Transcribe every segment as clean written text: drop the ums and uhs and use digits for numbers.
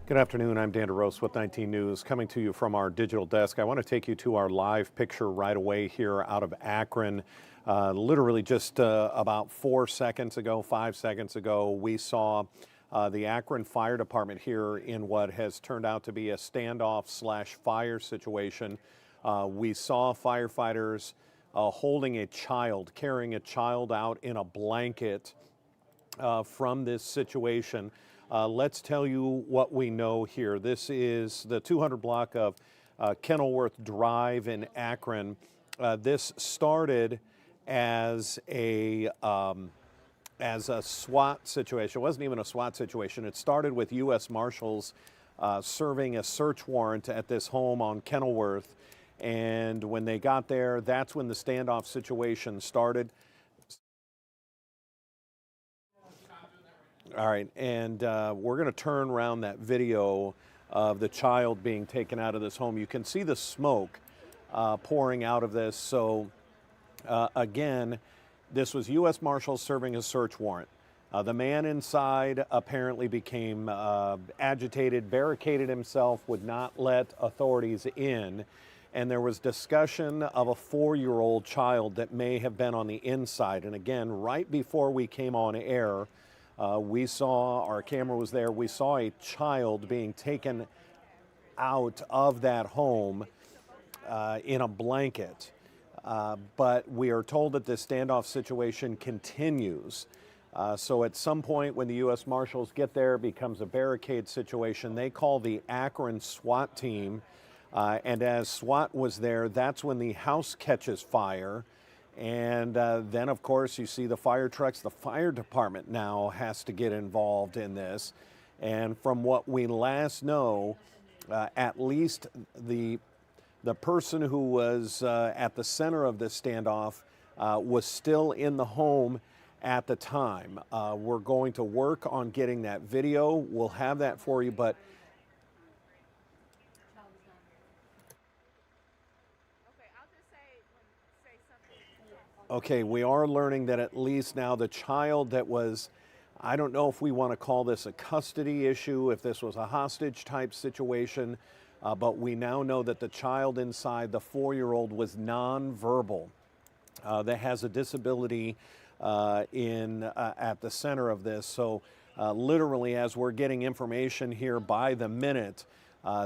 Good afternoon. I'm Dan DeRose with 19 News, coming to you from our digital desk. I want to take you to our live picture right away here out of Akron. Literally just about 5 seconds ago, we saw the Akron Fire Department here in what has turned out to be a standoff/fire situation. We saw firefighters holding a child, carrying a child out in a blanket from this situation. Let's tell you what we know here. This is the 200 block of Kenilworth Drive in Akron. This started as a SWAT situation. It wasn't even a SWAT situation. It started with U.S. Marshals serving a search warrant at this home on Kenilworth. And when they got there, that's when the standoff situation started. All right, and we're going to turn around that video of the child being taken out of this home. You can see the smoke pouring out of this. So again, this was U.S. Marshals serving a search warrant. The man inside apparently became agitated, barricaded himself, would not let authorities in. And there was discussion of a 4-year-old child that may have been on the inside. And again, right before we came on air, we saw, our camera was there, we saw a child being taken out of that home in a blanket. But we are told that this standoff situation continues. So at some point when the U.S. Marshals get there, it becomes a barricade situation. They call the Akron SWAT team. And as SWAT was there, that's when the house catches fire. And then, of course, you see the fire trucks. The fire department now has to get involved in this. And from what we last know, at least the person who was at the center of this standoff was still in the home at the time. We're going to work on getting that video. We'll have that for you, but okay, we are learning that at least now the child that was, I don't know if we want to call this a custody issue, if this was a hostage type situation, but we now know that the child inside, the 4-year-old, was nonverbal. That has a disability at the center of this. So literally, as we're getting information here by the minute,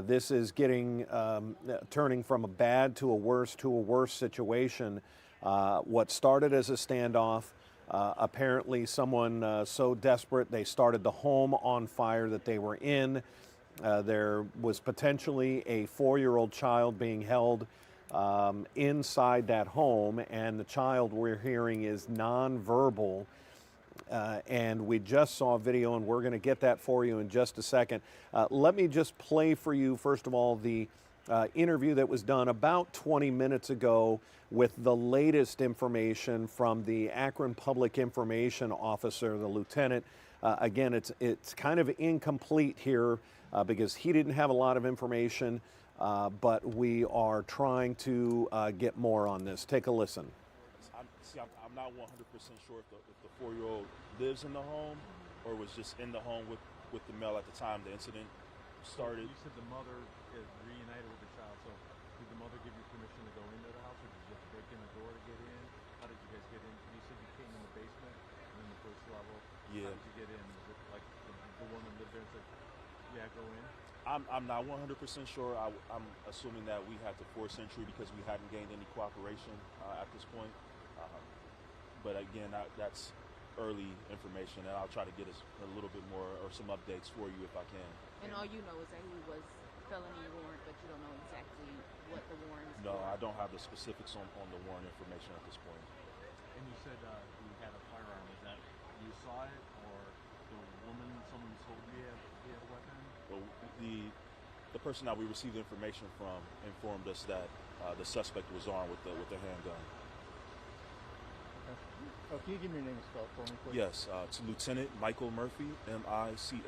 this is getting turning from a bad to a worse situation. What started as a standoff, apparently someone so desperate they started the home on fire that they were in. There was potentially a 4-year-old child being held inside that home, and the child we're hearing is nonverbal. And we just saw a video, and we're going to get that for you in just a second. Let me just play for you, first of all, the interview that was done about 20 minutes ago with the latest information from the Akron Public Information Officer, the lieutenant. Again, it's kind of incomplete here because he didn't have a lot of information, but we are trying to get more on this. Take a listen. I'm not 100% sure if the 4-year-old lives in the home or was just in the home with the male at the time the incident started. You said the mother is reunited with the child, so did the mother give you permission to go into the house, or did you have to break in the door to get in? How did you guys get in? You said you came in the basement and then the first level. Yeah. How did you get in? Was it like the woman lived there and said, yeah, go in? I'm not 100% sure. I'm assuming that we had to force entry because we hadn't gained any cooperation at this point. But again, that's early information, and I'll try to get us a little bit more or some updates for you if I can. And all you know is that he was felony warrant, but you don't know exactly what the warrant is. No, I don't have the specifics on the warrant information at this point. And you said he had a firearm. Is that you saw it, or the woman, someone told you he had a weapon? Well, the person that we received the information from informed us that the suspect was armed with the handgun. Oh, can you give me your name and spell for me, please? Yes, it's Lieutenant Michael Murphy, Michael Murphy.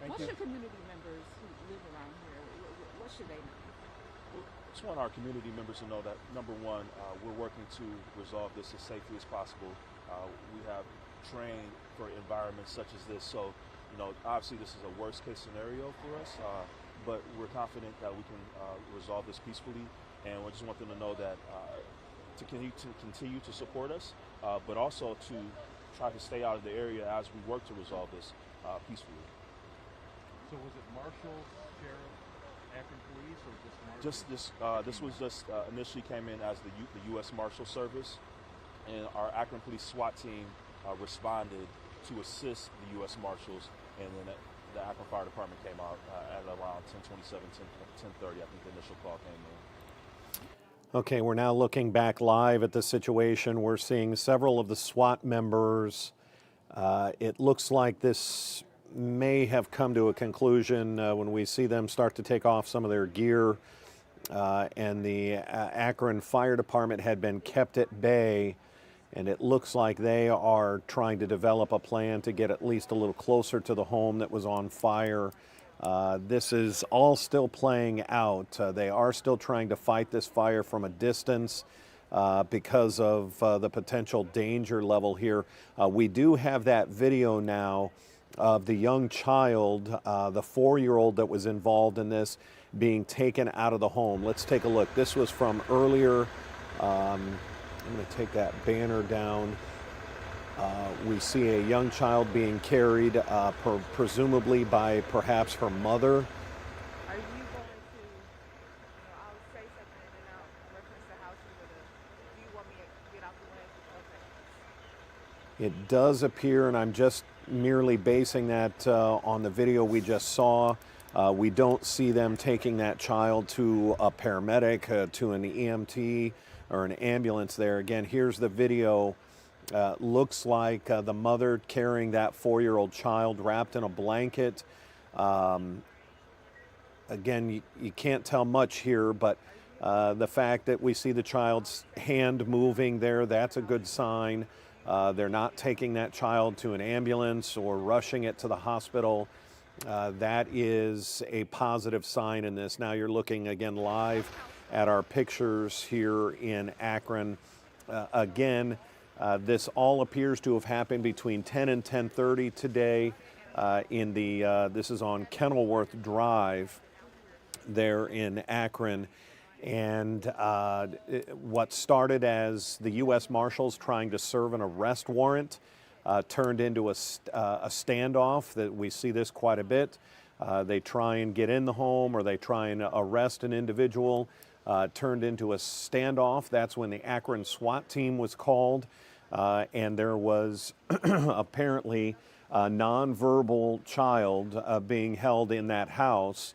Thank What's you. your community members who live around here? What should they know? Just want our community members to know that, number one, we're working to resolve this as safely as possible. We have trained for environments such as this. So, obviously this is a worst case scenario for us, but we're confident that we can resolve this peacefully. And we just want them to know that to continue to support us, but also to try to stay out of the area as we work to resolve this peacefully. So was it marshals, sheriff, Akron police, or just marshals? This was just initially came in as the U.S. Marshal Service, and our Akron Police SWAT team responded to assist the U.S. Marshals, and then the Akron Fire Department came out at around 10:27, 10:30. I think the initial call came in. Okay, we're now looking back live at the situation. We're seeing several of the SWAT members. It looks like this may have come to a conclusion when we see them start to take off some of their gear, and the Akron Fire Department had been kept at bay, and it looks like they are trying to develop a plan to get at least a little closer to the home that was on fire. This is all still playing out. They are still trying to fight this fire from a distance because of the potential danger level here. We do have that video now of the young child, the 4-year-old that was involved in this, being taken out of the home. Let's take a look. This was from earlier. I'm going to take that banner down. We see a young child being carried, presumably by perhaps her mother. Are you going to, I'll say something and then I'll reference the house do you want me to get out the way? Okay. It does appear, and I'm just merely basing that on the video we just saw. We don't see them taking that child to a paramedic, to an EMT or an ambulance there. Again, here's the video. Looks like the mother carrying that 4-year-old child wrapped in a blanket. Again, you can't tell much here, but the fact that we see the child's hand moving there, that's a good sign. They're not taking that child to an ambulance or rushing it to the hospital. That is a positive sign in this. Now you're looking again live at our pictures here in Akron. Again, this all appears to have happened between 10 and 10:30 today. This is on Kenilworth Drive there in Akron. And what started as the U.S. Marshals trying to serve an arrest warrant turned into a standoff. That we see this quite a bit. They try and get in the home, or they try and arrest an individual. Turned into a standoff. That's when the Akron SWAT team was called, and there was apparently a nonverbal child being held in that house.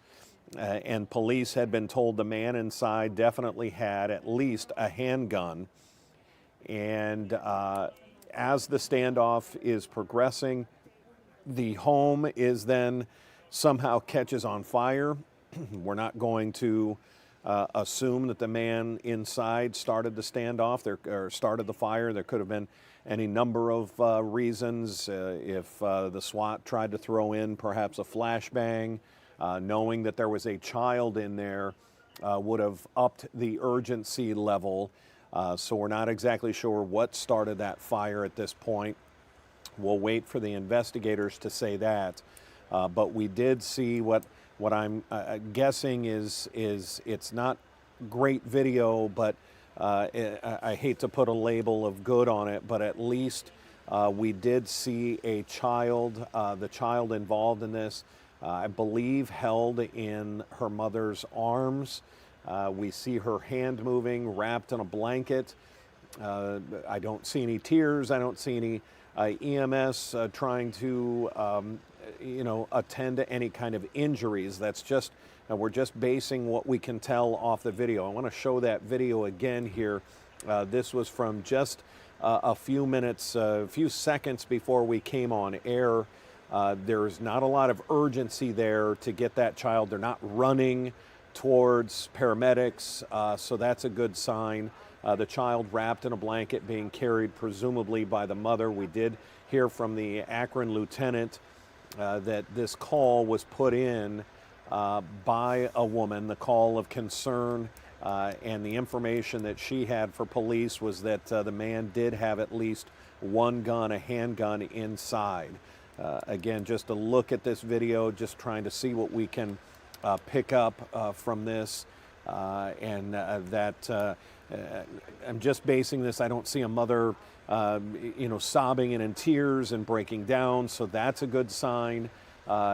And police had been told the man inside definitely had at least a handgun. And as the standoff is progressing, the home is then somehow catches on fire. We're not going to assume that the man inside started the standoff or started the fire. There could have been any number of reasons. If the SWAT tried to throw in perhaps a flashbang, knowing that there was a child in there would have upped the urgency level. So we're not exactly sure what started that fire at this point. We'll wait for the investigators to say that. But we did see what I'm guessing is it's not great video, but I hate to put a label of good on it, but at least we did see a child, the child involved in this, I believe held in her mother's arms. We see her hand moving, wrapped in a blanket. I don't see any tears. I don't see any EMS trying to, attend to any kind of injuries. That's just, we're just basing what we can tell off the video. I want to show that video again here. This was from just a few minutes, a few seconds before we came on air. There's not a lot of urgency there to get that child. They're not running towards paramedics, so that's a good sign. The child wrapped in a blanket being carried presumably by the mother. We did hear from the Akron lieutenant that this call was put in by a woman, the call of concern, and the information that she had for police was that the man did have at least one gun, a handgun inside. Again, just a look at this video, just trying to see what we can pick up from this. I'm just basing this. I don't see a mother, sobbing and in tears and breaking down, so that's a good sign.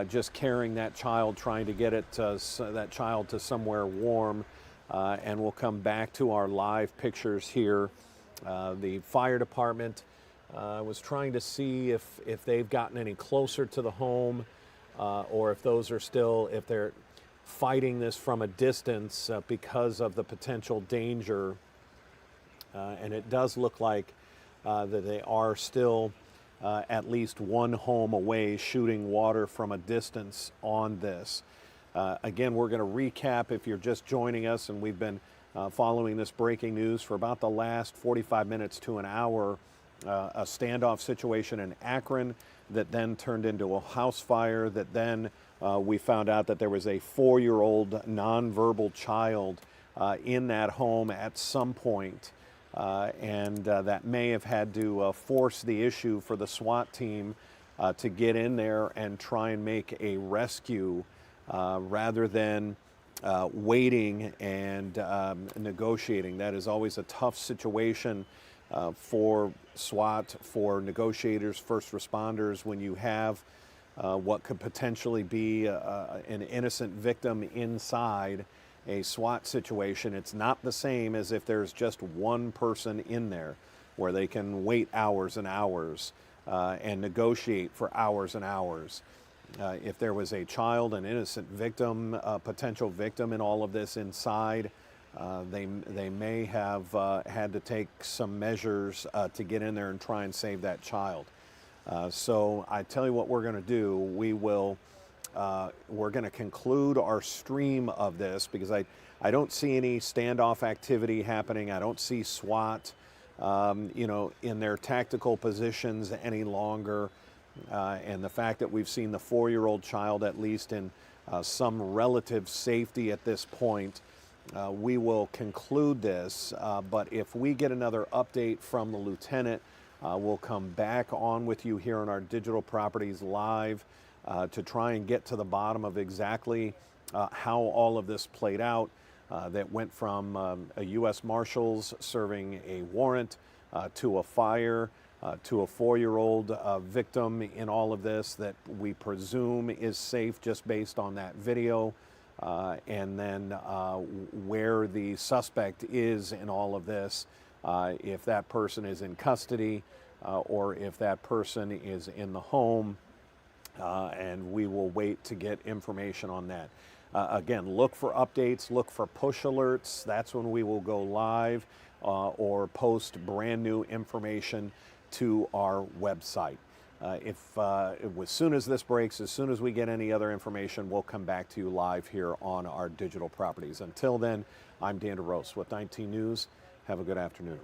Just carrying that child, trying to get that child to somewhere warm, and we'll come back to our live pictures here. The fire department was trying to see if they've gotten any closer to the home, or if they're fighting this from a distance because of the potential danger. And it does look like that they are still at least one home away, shooting water from a distance on this. Again, we're going to recap if you're just joining us, and we've been following this breaking news for about the last 45 minutes to an hour. A standoff situation in Akron that then turned into a house fire, that then we found out that there was a 4-year-old nonverbal child in that home at some point, and that may have had to force the issue for the SWAT team to get in there and try and make a rescue rather than waiting and negotiating. That is always a tough situation for SWAT, for negotiators, first responders, when you have what could potentially be an innocent victim inside a SWAT situation. It's not the same as if there's just one person in there, where they can wait hours and hours and negotiate for hours and hours. If there was a child, an innocent victim, a potential victim in all of this inside, they may have had to take some measures to get in there and try and save that child. So I tell you what we're going to do. We're going to conclude our stream of this, because I don't see any standoff activity happening. I don't see SWAT, in their tactical positions any longer. And the fact that we've seen the 4-year-old child at least in some relative safety at this point, we will conclude this. But if we get another update from the lieutenant, we'll come back on with you here on our Digital Properties Live to try and get to the bottom of exactly how all of this played out. That went from a U.S. Marshals serving a warrant to a fire, to a 4-year-old victim in all of this that we presume is safe just based on that video, and then where the suspect is in all of this, if that person is in custody or if that person is in the home, and we will wait to get information on that. Again, look for updates, look for push alerts. That's when we will go live or post brand new information to our website. As soon as this breaks, as soon as we get any other information, we'll come back to you live here on our digital properties. Until then, I'm Dan DeRose with 19 News. Have a good afternoon.